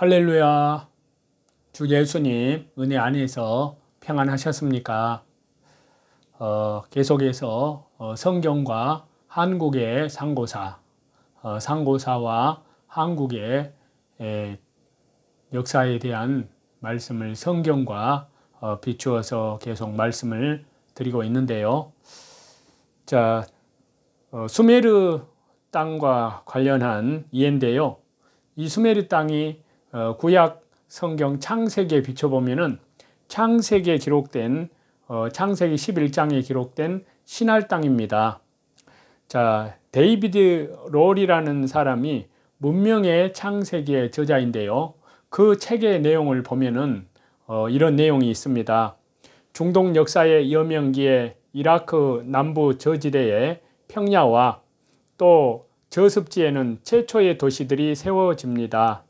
할렐루야. 주 예수님 은혜 안에서 평안하셨습니까? 계속해서 성경과 한국의 상고사, 상고사와 한국의 역사에 대한 말씀을 성경과 비추어서 계속 말씀을 드리고 있는데요. 자, 수메르 땅과 관련한 이해인데요. 이 수메르 땅이 구약 성경 창세기에 비춰보면은 창세기에 기록된 창세기 11장에 기록된 시날 땅입니다. 자, 데이비드 롤이라는 사람이 문명의 창세기의 저자인데요. 그 책의 내용을 보면은 이런 내용이 있습니다. 중동 역사의 여명기에 이라크 남부 저지대의 평야와 또 저습지에는 최초의 도시들이 세워집니다.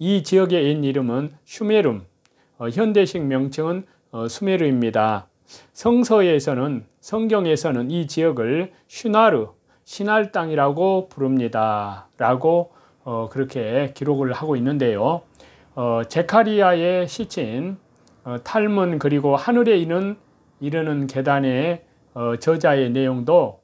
이 지역의 옛 이름은 슈메름, 현대식 명칭은 수메르입니다. 성경에서는 이 지역을 슈나르, 시날 땅이라고 부릅니다. 라고 그렇게 기록을 하고 있는데요. 제카리아의 시친 탈문 그리고 하늘에 이르는 계단의 저자의 내용도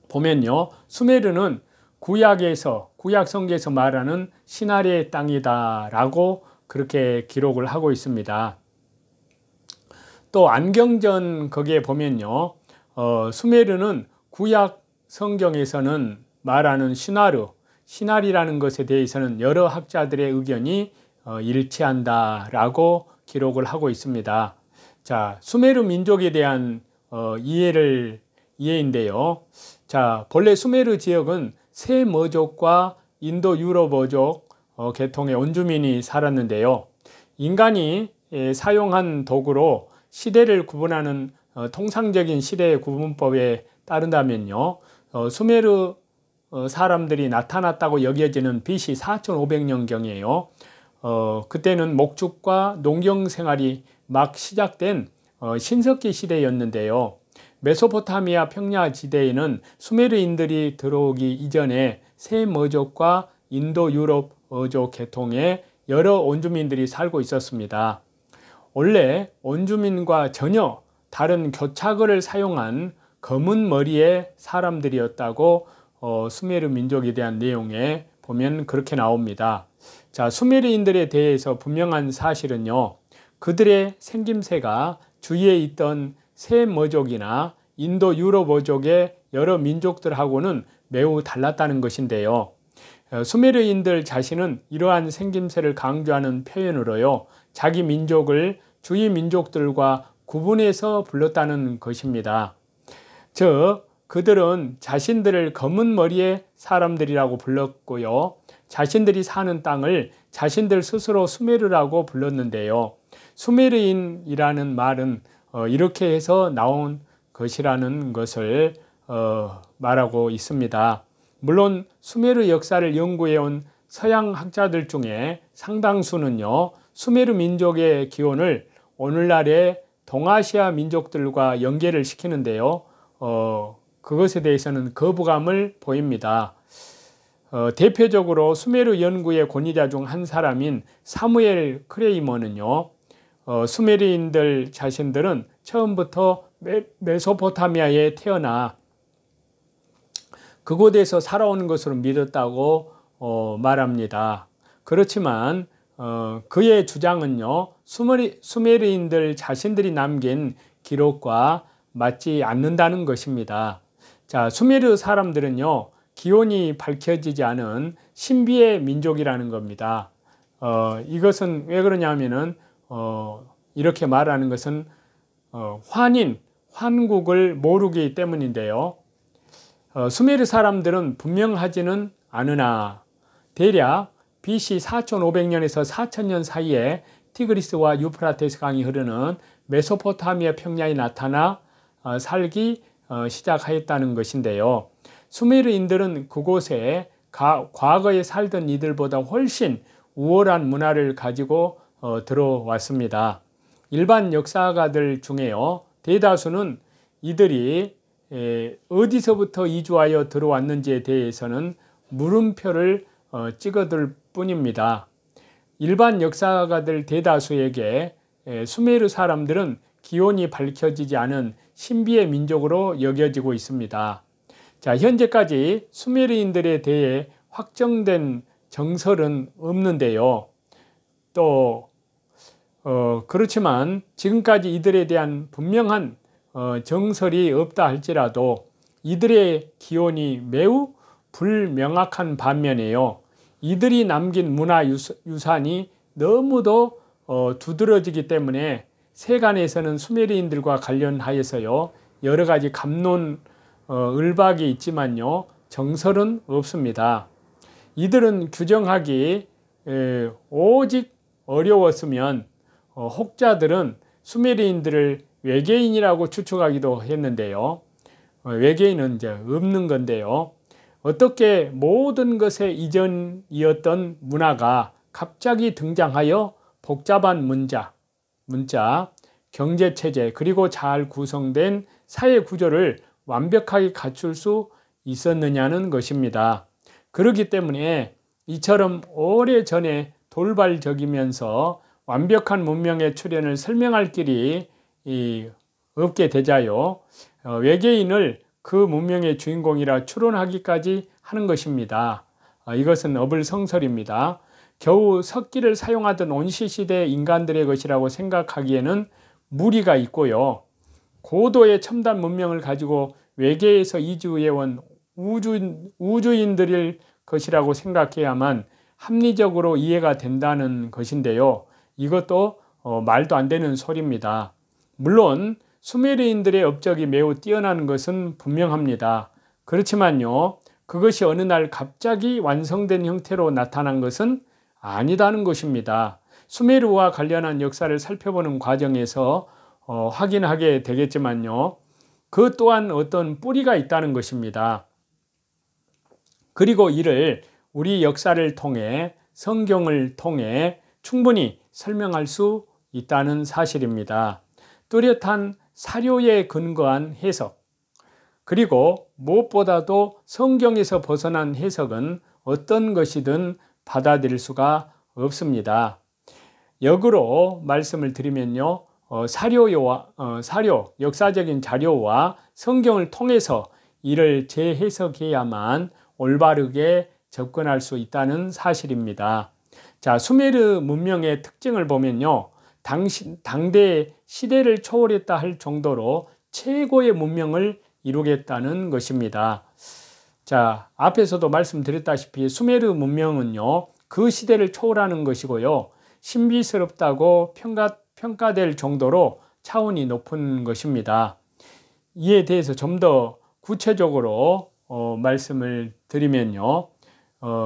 보면요. 수메르는 구약 성경에서 말하는 시나리의 땅이다 라고 그렇게 기록을 하고 있습니다. 또 안경전 거기에 보면요. 수메르는 구약 성경에서는 말하는 시나리라는 것에 대해서는 여러 학자들의 의견이 일치한다 라고 기록을 하고 있습니다. 자, 수메르 민족에 대한 이해인데요. 자, 본래 수메르 지역은 세머족과 인도 유럽어족 계통의 원주민이 살았는데요. 인간이 사용한 도구로 시대를 구분하는 통상적인 시대 구분법에 따른다면요. 수메르 사람들이 나타났다고 여겨지는 BC 4500년경이에요. 그때는 목축과 농경 생활이 막 시작된 신석기 시대였는데요. 메소포타미아 평야지대에는 수메르인들이 들어오기 이전에 세머족과 인도 유럽어족 계통의 여러 원주민들이 살고 있었습니다. 원래 원주민과 전혀 다른 교착어를 사용한 검은 머리의 사람들이었다고 수메르 민족에 대한 내용에 보면 그렇게 나옵니다. 자, 수메르인들에 대해서 분명한 사실은요. 그들의 생김새가 주위에 있던 세머족이나 인도 유럽어족의 여러 민족들하고는 매우 달랐다는 것인데요. 수메르인들 자신은 이러한 생김새를 강조하는 표현으로요. 자기 민족을 주위 민족들과 구분해서 불렀다는 것입니다. 즉, 그들은 자신들을 검은 머리의 사람들이라고 불렀고요. 자신들이 사는 땅을 자신들 스스로 수메르라고 불렀는데요. 수메르인이라는 말은 이렇게 해서 나온 것이라는 것을 말하고 있습니다. 물론 수메르 역사를 연구해온 서양 학자들 중에 상당수는요. 수메르 민족의 기원을 오늘날의 동아시아 민족들과 연계를 시키는데요. 그것에 대해서는 거부감을 보입니다. 대표적으로 수메르 연구의 권위자 중 한 사람인 사무엘 크레이머는요. 수메르인들 자신들은 처음부터 메소포타미아에 태어나 그곳에서 살아오는 것으로 믿었다고 말합니다. 그렇지만 그의 주장은요. 수메르인들 자신들이 남긴 기록과 맞지 않는다는 것입니다. 자, 수메르 사람들은요. 기원이 밝혀지지 않은 신비의 민족이라는 겁니다. 이것은 왜 그러냐면은 이렇게 말하는 것은 환국을 모르기 때문인데요. 수메르 사람들은 분명하지는 않으나 대략 BC 4500년에서 4000년 사이에 티그리스와 유프라테스 강이 흐르는 메소포타미아 평야에 나타나 살기 시작하였다는 것인데요. 수메르인들은 그곳에 과거에 살던 이들보다 훨씬 우월한 문화를 가지고 들어왔습니다. 일반 역사가들 중에요. 대다수는 이들이 어디서부터 이주하여 들어왔는지에 대해서는 물음표를 찍어둘 뿐입니다. 일반 역사가들 대다수에게 수메르 사람들은 기원이 밝혀지지 않은 신비의 민족으로 여겨지고 있습니다. 자, 현재까지 수메르인들에 대해 확정된 정설은 없는데요. 또 그렇지만 지금까지 이들에 대한 분명한 정설이 없다 할지라도 이들의 기원이 매우 불명확한 반면에요. 이들이 남긴 문화유산이 너무도 두드러지기 때문에 세간에서는 수메르인들과 관련하여서요 여러 가지 갑론 을박이 있지만요 정설은 없습니다. 이들은 규정하기 오직 어려웠으면 혹자들은 수메르인들을 외계인이라고 추측하기도 했는데요. 외계인은 이제 없는 건데요. 어떻게 모든 것의 이전이었던 문화가 갑자기 등장하여 복잡한 문자, 경제체제, 그리고 잘 구성된 사회 구조를 완벽하게 갖출 수 있었느냐는 것입니다. 그렇기 때문에 이처럼 오래전에 돌발적이면서 완벽한 문명의 출현을 설명할 길이 없게 되자요. 외계인을 그 문명의 주인공이라 추론하기까지 하는 것입니다. 이것은 어불성설입니다. 겨우 석기를 사용하던 원시시대 인간들의 것이라고 생각하기에는 무리가 있고요. 고도의 첨단 문명을 가지고 외계에서 이주해온 우주인들일 것이라고 생각해야만 합리적으로 이해가 된다는 것인데요. 이것도 말도 안 되는 소리입니다. 물론 수메르인들의 업적이 매우 뛰어난 것은 분명합니다. 그렇지만요, 그것이 어느 날 갑자기 완성된 형태로 나타난 것은 아니다는 것입니다. 수메르와 관련한 역사를 살펴보는 과정에서 확인하게 되겠지만요, 그 또한 어떤 뿌리가 있다는 것입니다. 그리고 이를 우리 역사를 통해, 성경을 통해 충분히 설명할 수 있다는 사실입니다. 뚜렷한 사료에 근거한 해석, 그리고 무엇보다도 성경에서 벗어난 해석은 어떤 것이든 받아들일 수가 없습니다. 역으로 말씀을 드리면요, 사료, 역사적인 자료와 성경을 통해서 이를 재해석해야만 올바르게 접근할 수 있다는 사실입니다. 자, 수메르 문명의 특징을 보면요, 당대 시대를 초월했다 할 정도로 최고의 문명을 이루겠다는 것입니다. 자, 앞에서도 말씀드렸다시피 수메르 문명은요, 그 시대를 초월하는 것이고요, 신비스럽다고 평가될 정도로 차원이 높은 것입니다. 이에 대해서 좀 더 구체적으로 말씀을 드리면요,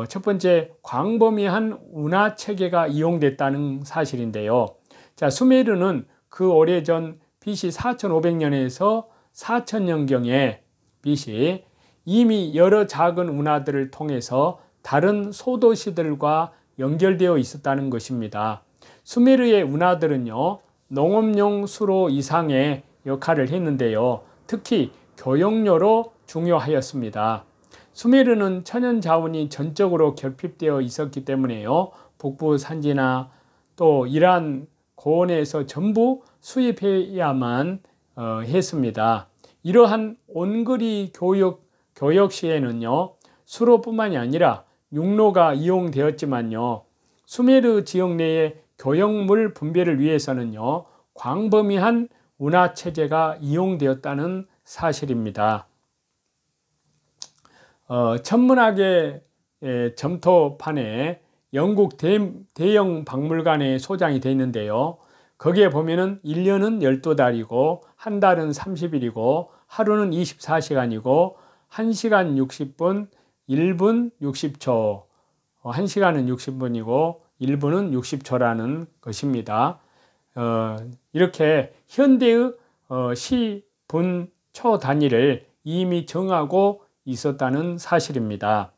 첫 번째, 광범위한 운하 체계가 이용됐다는 사실인데요. 자, 수메르는 그 오래전 BC 4500년에서 4000년경에 BC 이미 여러 작은 운하들을 통해서 다른 소도시들과 연결되어 있었다는 것입니다. 수메르의 운하들은요, 농업용 수로 이상의 역할을 했는데요, 특히 교역로로 중요하였습니다. 수메르는 천연 자원이 전적으로 결핍되어 있었기 때문에요, 북부 산지나 또 이란 고원에서 전부 수입해야만 했습니다. 이러한 온거리 교역 시에는요, 수로뿐만이 아니라 육로가 이용되었지만요, 수메르 지역 내의 교역물 분배를 위해서는요, 광범위한 운하 체제가 이용되었다는 사실입니다. 천문학의 점토판에 영국 대형 박물관에 소장이 되어 있는데요, 거기에 보면은 1년은 12달이고 한 달은 30일이고 하루는 24시간이고 1시간 60분, 1분 60초, 1시간은 60분이고 1분은 60초라는 것입니다. 이렇게 현대의 시, 분, 초 단위를 이미 정하고 있었다는 사실입니다.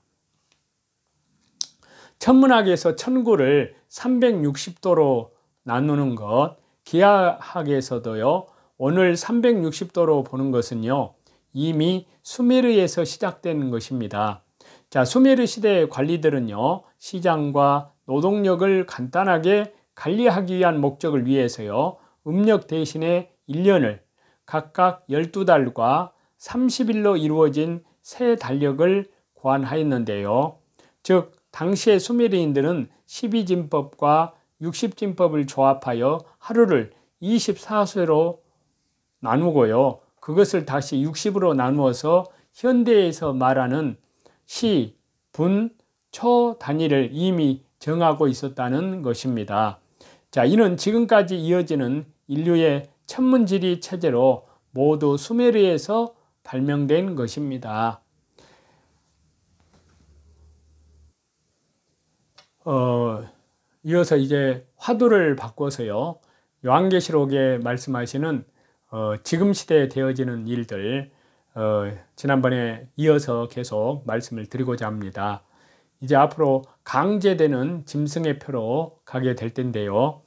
천문학에서 천구를 360도로 나누는 것, 기하학에서도요, 오늘 360도로 보는 것은요, 이미 수메르에서 시작된 것입니다. 자, 수메르 시대의 관리들은요, 시장과 노동력을 간단하게 관리하기 위한 목적을 위해서요. 음력 대신에 1년을 각각 12달과 30일로 이루어진 세 달력을 고안하였는데요. 즉 당시의 수메르인들은 12진법과 60진법을 조합하여 하루를 24쇄로 나누고요. 그것을 다시 60으로 나누어서 현대에서 말하는 시, 분, 초 단위를 이미 정하고 있었다는 것입니다. 자, 이는 지금까지 이어지는 인류의 천문지리 체제로 모두 수메르에서 발명된 것입니다. 이어서 이제 화두를 바꿔서요. 요한계시록에 말씀하시는 지금 시대에 되어지는 일들 지난번에 이어서 계속 말씀을 드리고자 합니다. 이제 앞으로 강제되는 짐승의 표로 가게 될 텐데요.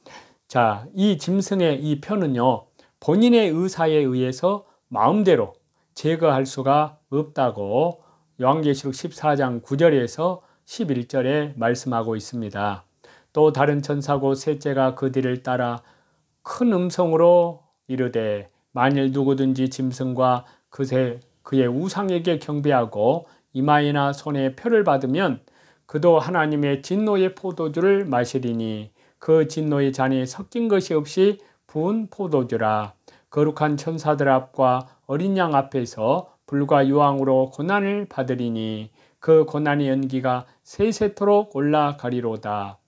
자, 이 짐승의 이 표는요, 본인의 의사에 의해서 마음대로 제거할 수가 없다고 요한계시록 14장 9절에서 11절에 말씀하고 있습니다. 또 다른 천사고 셋째가 그 뒤를 따라 큰 음성으로 이르되 만일 누구든지 짐승과 그의 우상에게 경배하고 이마에나 손에 표를 받으면 그도 하나님의 진노의 포도주를 마시리니 그 진노의 잔에 섞인 것이 없이 부은 포도주라. 거룩한 천사들 앞과 어린 양 앞에서 불과 유황으로 고난을 받으리니 그 고난의 연기가 세세토록 올라가리로다.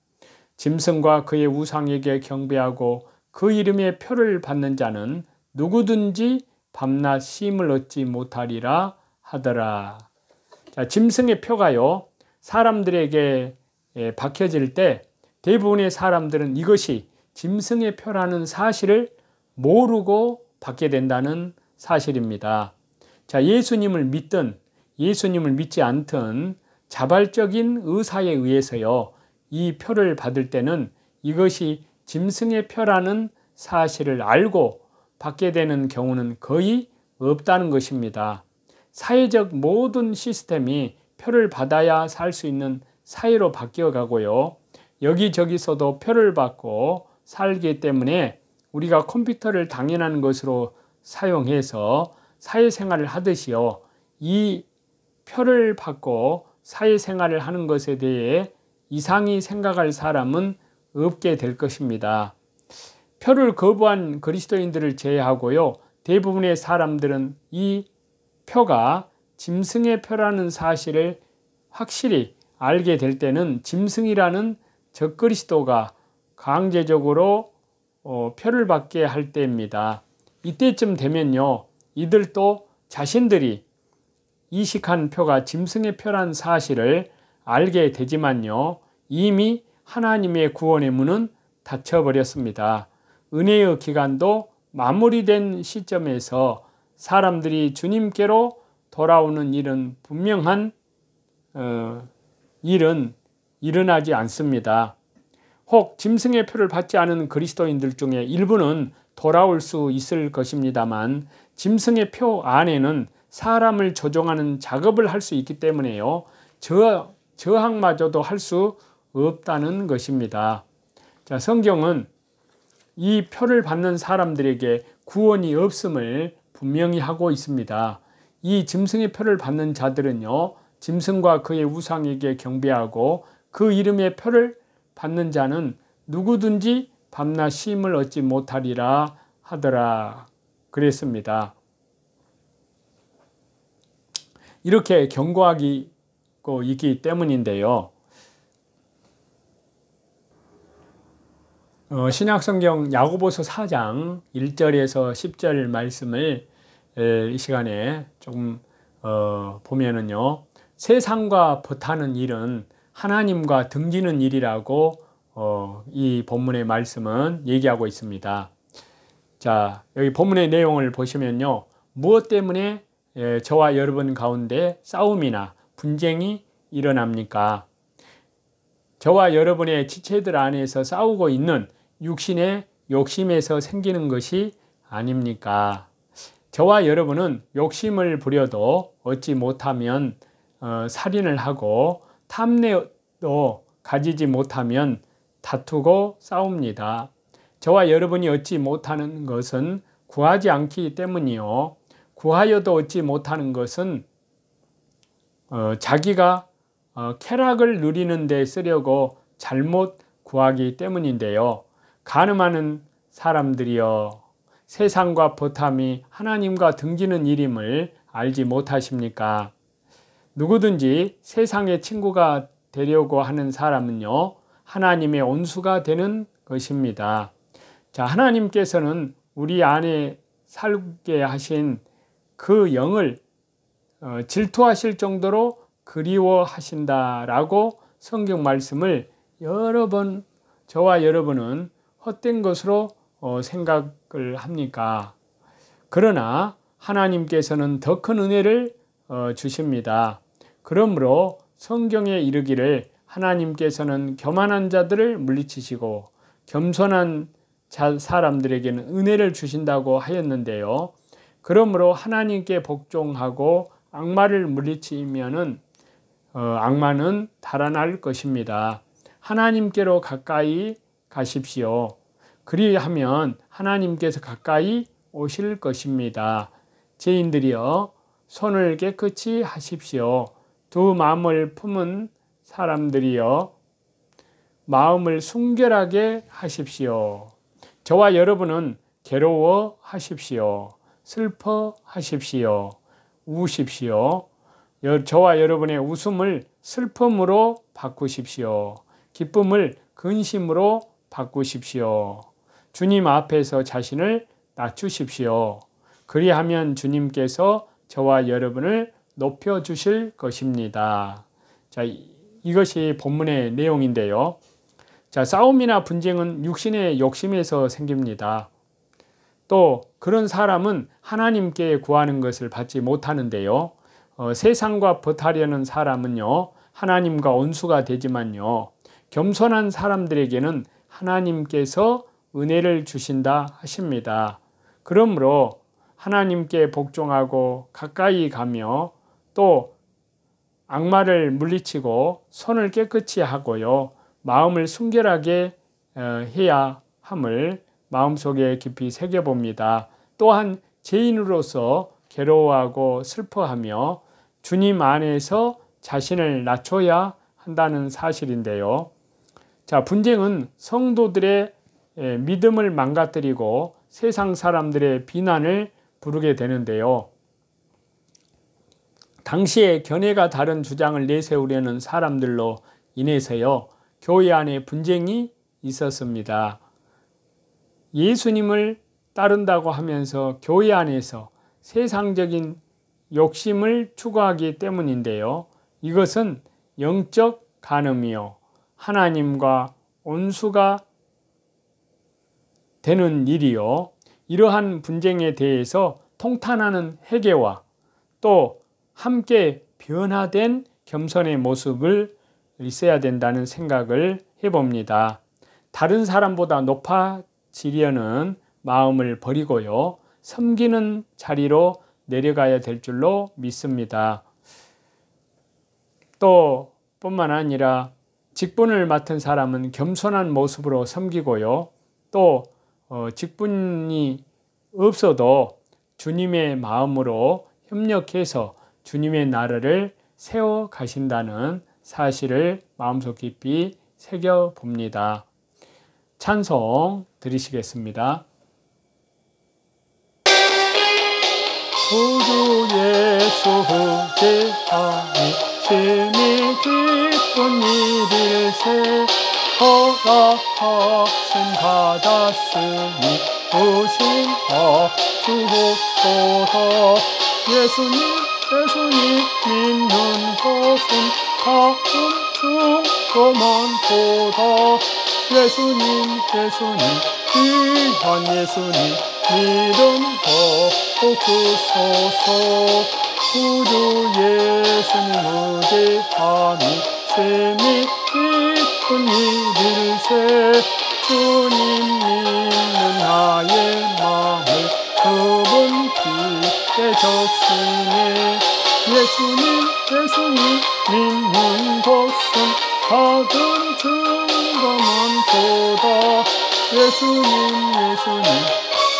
짐승과 그의 우상에게 경배하고 그 이름의 표를 받는 자는 누구든지 밤낮 쉼을 얻지 못하리라 하더라. 자, 짐승의 표가요, 사람들에게 박혀질 때 대부분의 사람들은 이것이 짐승의 표라는 사실을 모르고 받게 된다는 사실입니다. 자, 예수님을 믿든 예수님을 믿지 않든 자발적인 의사에 의해서요, 이 표를 받을 때는 이것이 짐승의 표라는 사실을 알고 받게 되는 경우는 거의 없다는 것입니다. 사회적 모든 시스템이 표를 받아야 살 수 있는 사회로 바뀌어 가고요. 여기저기서도 표를 받고 살기 때문에 우리가 컴퓨터를 당연한 것으로 사용해서 사회생활을 하듯이요. 이 표를 받고 사회생활을 하는 것에 대해 이상히 생각할 사람은 없게 될 것입니다. 표를 거부한 그리스도인들을 제외하고요. 대부분의 사람들은 이 표가 짐승의 표라는 사실을 확실히 알게 될 때는 짐승이라는 적그리스도가 강제적으로 표를 받게 할 때입니다. 이때쯤 되면요, 이들도 자신들이 이식한 표가 짐승의 표란 사실을 알게 되지만요, 이미 하나님의 구원의 문은 닫혀버렸습니다. 은혜의 기간도 마무리된 시점에서 사람들이 주님께로 돌아오는 일은 분명한 일은 일어나지 않습니다. 혹 짐승의 표를 받지 않은 그리스도인들 중에 일부는 돌아올 수 있을 것입니다만 짐승의 표 안에는 사람을 조종하는 작업을 할 수 있기 때문에요. 저항마저도 할 수 없다는 것입니다. 자, 성경은 이 표를 받는 사람들에게 구원이 없음을 분명히 하고 있습니다. 이 짐승의 표를 받는 자들은요, 짐승과 그의 우상에게 경배하고 그 이름의 표를 받는 자는 누구든지 밤낮 쉼을 얻지 못하리라 하더라 그랬습니다. 이렇게 경고하고 있기 때문인데요. 신약성경 야고보서 4장 1절에서 10절 말씀을 이 시간에 조금 보면은요, 세상과 버타는 일은 하나님과 등지는 일이라고 이 본문의 말씀은 얘기하고 있습니다. 자, 여기 본문의 내용을 보시면요, 무엇 때문에 저와 여러분 가운데 싸움이나 분쟁이 일어납니까? 저와 여러분의 지체들 안에서 싸우고 있는 육신의 욕심에서 생기는 것이 아닙니까? 저와 여러분은 욕심을 부려도 얻지 못하면 살인을 하고 탐내도 가지지 못하면 다투고 싸웁니다. 저와 여러분이 얻지 못하는 것은 구하지 않기 때문이요. 구하여도 얻지 못하는 것은 자기가 쾌락을 누리는 데 쓰려고 잘못 구하기 때문인데요. 간음하는 사람들이여, 세상과 버탐이 하나님과 등지는 일임을 알지 못하십니까? 누구든지 세상의 친구가 되려고 하는 사람은요, 하나님의 온수가 되는 것입니다. 자, 하나님께서는 우리 안에 살게 하신 그 영을 질투하실 정도로 그리워하신다라고 성경 말씀을 여러 번 저와 여러분은 헛된 것으로 생각을 합니까? 그러나 하나님께서는 더 큰 은혜를 주십니다. 그러므로 성경에 이르기를 하나님께서는 교만한 자들을 물리치시고 겸손한 사람들에게는 은혜를 주신다고 하였는데요. 그러므로 하나님께 복종하고 악마를 물리치면은 악마는 달아날 것입니다. 하나님께로 가까이 가십시오. 그리하면 하나님께서 가까이 오실 것입니다. 죄인들이여, 손을 깨끗이 하십시오. 두 마음을 품은 사람들이여, 마음을 순결하게 하십시오. 저와 여러분은 괴로워하십시오. 슬퍼하십시오. 우십시오. 저와 여러분의 웃음을 슬픔으로 바꾸십시오. 기쁨을 근심으로 바꾸십시오. 주님 앞에서 자신을 낮추십시오. 그리하면 주님께서 저와 여러분을 높여주실 것입니다. 자, 이것이 본문의 내용인데요. 자, 싸움이나 분쟁은 육신의 욕심에서 생깁니다. 또 그런 사람은 하나님께 구하는 것을 받지 못하는데요. 세상과 버타려는 사람은요, 하나님과 원수가 되지만요, 겸손한 사람들에게는 하나님께서 은혜를 주신다 하십니다. 그러므로 하나님께 복종하고 가까이 가며 또 악마를 물리치고 손을 깨끗이 하고요, 마음을 순결하게 해야 함을 마음속에 깊이 새겨봅니다. 또한 죄인으로서 괴로워하고 슬퍼하며 주님 안에서 자신을 낮춰야 한다는 사실인데요. 자, 분쟁은 성도들의 믿음을 망가뜨리고 세상 사람들의 비난을 부르게 되는데요. 당시에 견해가 다른 주장을 내세우려는 사람들로 인해서요, 교회 안에 분쟁이 있었습니다. 예수님을 따른다고 하면서 교회 안에서 세상적인 욕심을 추구하기 때문인데요. 이것은 영적 간음이요, 하나님과 온수가 되는 일이요. 이러한 분쟁에 대해서 통탄하는 회개와 또 함께 변화된 겸손의 모습을 있어야 된다는 생각을 해봅니다. 다른 사람보다 높아지려는 마음을 버리고요, 섬기는 자리로 내려가야 될 줄로 믿습니다. 또 뿐만 아니라 직분을 맡은 사람은 겸손한 모습으로 섬기고요, 또 직분이 없어도 주님의 마음으로 협력해서 주님의 나라를 세워 가신다는 사실을 마음속 깊이 새겨봅니다. 찬송 드리시겠습니다. 구주 예수 후계하니 심히 기쁜 일일세 허락하심 받았으니 오신다 주옵소서. 예수님 믿는 것은 다음 중도 많도다. 예수님 귀한 예수님 믿음 주소서. 구주 예수님 의지하니 심히 기쁜 일일세 주님 믿는 나의 마음을 그분 피에 적시네. 예수님 믿는 것은 받은 예수님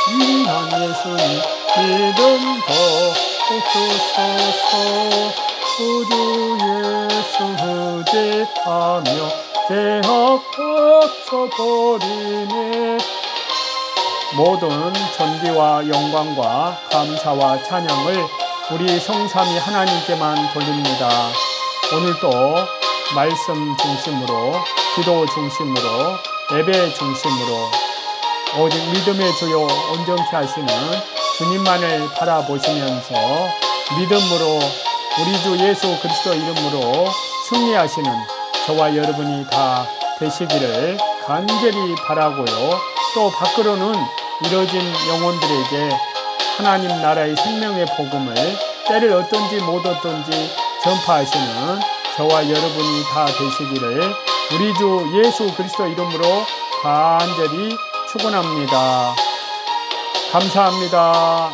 위대한 예수님 믿음 더없소서. 우주 예수 의지하며 죄악 벗어버리네. 모든 존귀와 영광과 감사와 찬양을 우리 성삼위 하나님께만 돌립니다. 오늘도 말씀 중심으로, 기도 중심으로, 예배 중심으로 오직 믿음의 주요 온전케 하시는 주님만을 바라보시면서 믿음으로 우리 주 예수 그리스도 이름으로 승리하시는 저와 여러분이 다 되시기를 간절히 바라고요. 또 밖으로는 이뤄진 영혼들에게 하나님 나라의 생명의 복음을 때를 얻든지 못 얻든지 전파하시는 저와 여러분이 다 되시기를 우리 주 예수 그리스도 이름으로 간절히 축원합니다. 감사합니다.